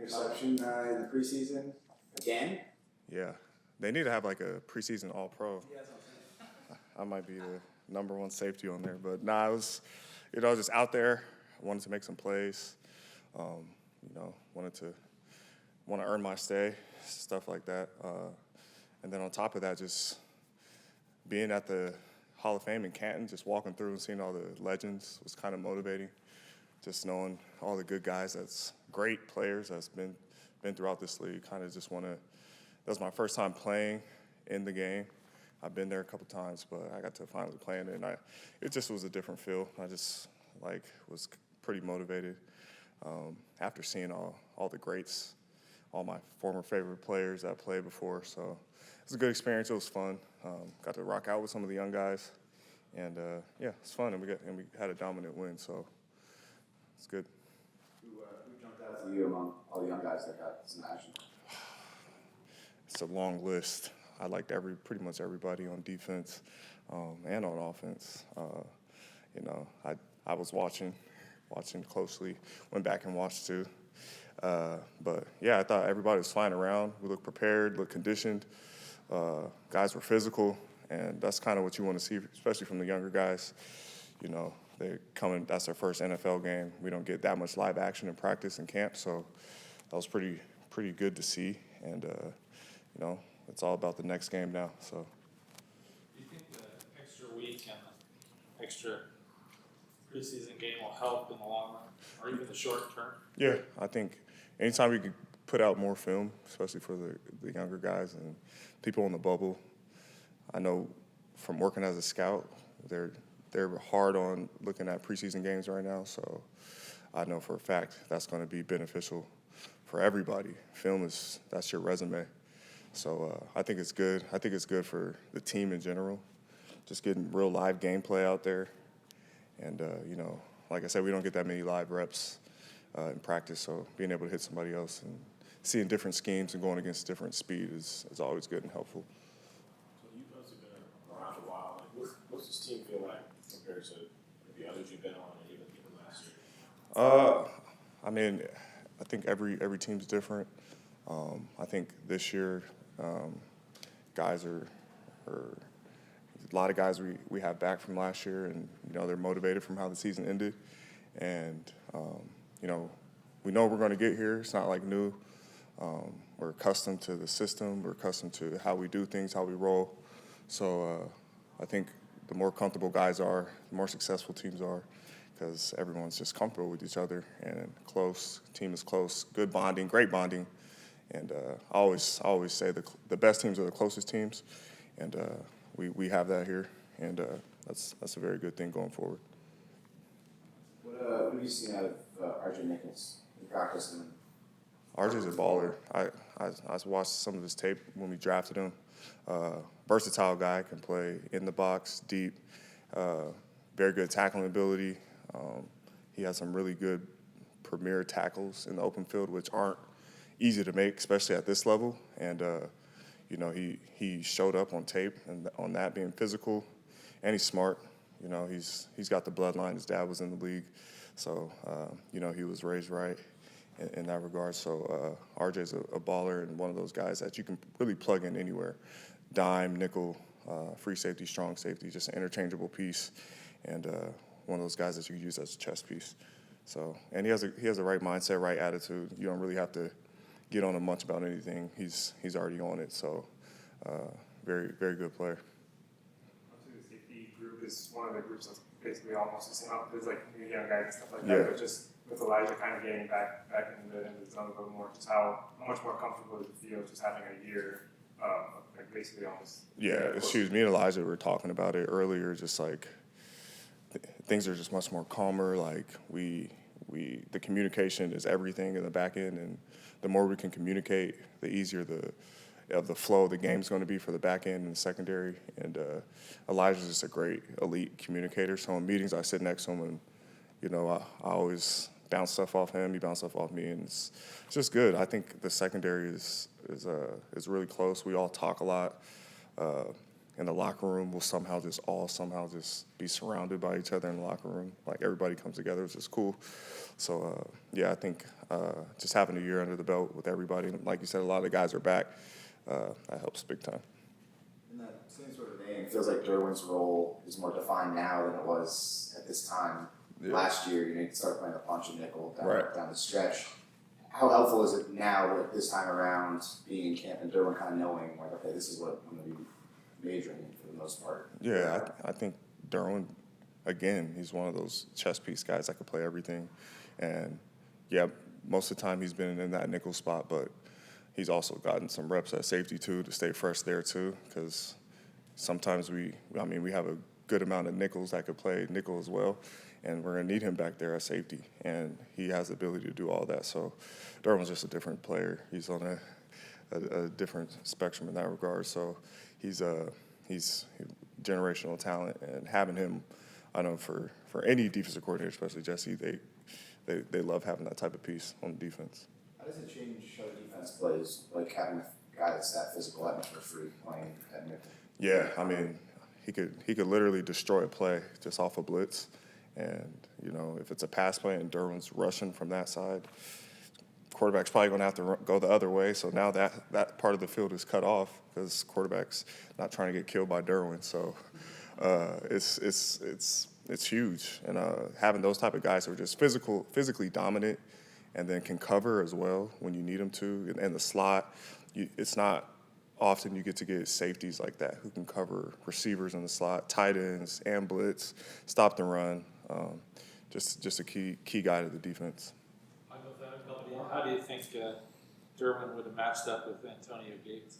interception in the preseason again. Yeah, they need to have like a preseason All-Pro. I might be the number one safety on there, but nah, I was, just out there. Wanted to make some plays. Wanted to earn my stay, stuff like that. And then on top of that, just being at the Hall of Fame in Canton, just walking through and seeing all the legends was kind of motivating. Just knowing all the good guys, that's great players that's been throughout this league. Kind of just want to. That was my first time playing in the game. I've been there a couple times, but I got to finally play in it, and it just was a different feel. I just was pretty motivated after seeing all the greats, all my former favorite players that I played before. So it was a good experience. It was fun. Got to rock out with some of the young guys, and yeah, it's fun. And we had a dominant win, so it's good. Who jumped out to you among all the young guys that got smashed? It's a long list. I liked pretty much everybody on defense and on offense. I was watching closely, went back and watched too. But yeah, I thought everybody was flying around. We looked prepared, looked conditioned. Guys were physical, and that's kind of what you want to see, especially from the younger guys. They're coming. That's their first NFL game. We don't get that much live action in practice and camp, so that was pretty good to see. And it's all about the next game now. So. Do you think the extra week and the extra preseason game will help in the long run, or even the short term? Yeah, I think anytime we can put out more film, especially for the younger guys and people in the bubble. I know from working as a scout, they're hard on looking at preseason games right now, so I know for a fact that's going to be beneficial for everybody. That's your resume. So I think it's good. I think it's good for the team in general, just getting real live gameplay out there. And, like I said, we don't get that many live reps in practice, so being able to hit somebody else and seeing different schemes and going against different speed is always good and helpful. So you guys have been around a while. What's this team feel like compared to the others you've been on and even last year? I think every team's different. I think this year guys are a lot of guys we have back from last year, and they're motivated from how the season ended, and we know we're going to get here. It's not like new. We're accustomed to the system. We're accustomed to how we do things, how we roll. So I think the more comfortable guys are, the more successful teams are, because everyone's just comfortable with each other and close. Team is close, good bonding, great bonding, and I always say the best teams are the closest teams, and we have that here, and that's a very good thing going forward. What have you seen out of RJ Mickens in practice? RJ's a baller. I watched some of his tape when we drafted him. Versatile guy, can play in the box, deep, very good tackling ability. He has some really good premier tackles in the open field, which aren't easy to make, especially at this level. And he showed up on tape and on that being physical, and he's smart. He's got the bloodline. His dad was in the league, so he was raised right in that regard. So RJ's a baller and one of those guys that you can really plug in anywhere. Dime, nickel, free safety, strong safety, just an interchangeable piece, and one of those guys that you can use as a chess piece. So, and he has the right mindset, right attitude. You don't really have to get on him much about anything. He's already on it. So, very, very good player. The safety group is one of the groups that's basically almost the same. There's like young guys and stuff like Yeah. that, but just with Elijah kind of getting back in the zone a little more, just how much more comfortable does it feel just having a year, basically almost. Yeah, excuse me and Elijah were talking about it earlier. Just like things are just much more calmer. Like the communication is everything in the back end, and the more we can communicate, the easier the flow of the game's going to be for the back end and the secondary. And Elijah's just a great elite communicator. So in meetings, I sit next to him, and I always bounce stuff off him. He bounces stuff off me, and it's just good. I think the secondary is really close. We all talk a lot. in the locker room will somehow just be surrounded by each other in the locker room. Like everybody comes together, which is cool. So yeah, I think just having a year under the belt with everybody, like you said, a lot of the guys are back. That helps big time. In that same sort of vein, it feels like Derwin's role is more defined now than it was at this time last year. You started playing a bunch of nickel down the stretch. How helpful is it now, like this time around, being in camp and Derwin kind of knowing, like, okay, this is what I'm going to be majoring in for the most part? Yeah, I think Derwin, again, he's one of those chess piece guys that can play everything. And, yeah, most of the time he's been in that nickel spot, but he's also gotten some reps at safety, too, to stay fresh there, too, because sometimes we have a good amount of nickels that could play nickel as well, and we're going to need him back there at safety, and he has the ability to do all that. So Derwin's just a different player. He's on a different spectrum in that regard. So he's generational talent, and having him, I know for any defensive coordinator, especially Jesse, they love having that type of piece on the defense. How does it change how the defense plays, like having a guy that's that physical, that much more free playing at nickel? Yeah, I mean, he could literally destroy a play just off a blitz. And, if it's a pass play and Derwin's rushing from that side, quarterback's probably going to have to go the other way. So now that part of the field is cut off because quarterback's not trying to get killed by Derwin. So it's huge. And having those type of guys who are just physically dominant and then can cover as well when you need them to. And the slot, it's not often you get to get safeties like that who can cover receivers in the slot, tight ends, and blitz, stop the run. Just a key guy to the defense. How do you think Derwin would have matched up with Antonio Gates?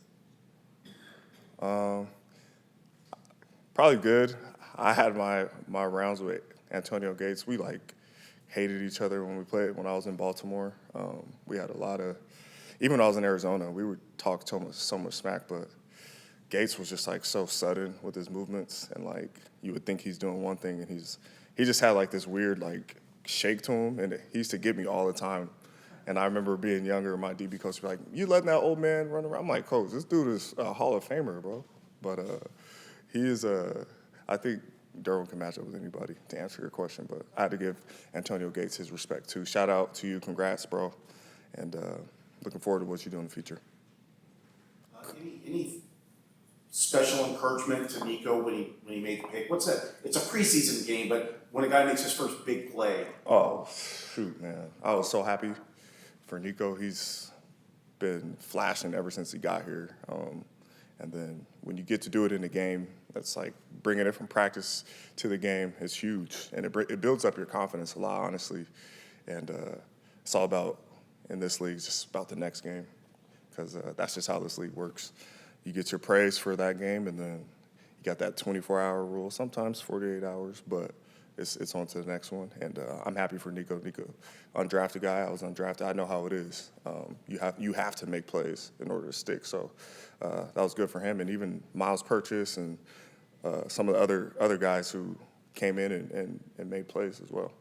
Probably good. I had my rounds with Antonio Gates. We hated each other when we played. When I was in Baltimore, we had a lot of. Even when I was in Arizona, we would talk so much smack, but Gates was just so sudden with his movements, and you would think he's doing one thing, and he just had this weird shake to him, and he used to get me all the time. And I remember being younger, my DB coach would be like, "You letting that old man run around?" I'm like, "Coach, this dude is a Hall of Famer, bro." But he is I think Derwin can match up with anybody, to answer your question. But I had to give Antonio Gates his respect too. Shout out to you, congrats, bro, and looking forward to what you do in the future. Any special encouragement to Nikko when he made the pick? What's that? It's a preseason game, but when a guy makes his first big play. Oh, shoot, man. I was so happy for Nikko. He's been flashing ever since he got here. And then when you get to do it in the game, that's bringing it from practice to the game is huge. And it builds up your confidence a lot, honestly. And it's all about, in this league, just about the next game, because that's just how this league works. You get your praise for that game, and then you got that 24-hour rule, sometimes 48 hours, but it's on to the next one. And I'm happy for Nikko. Nikko, undrafted guy. I was undrafted. I know how it is. You have to make plays in order to stick. So that was good for him, and even Miles Purchase and some of the other guys who came in and made plays as well.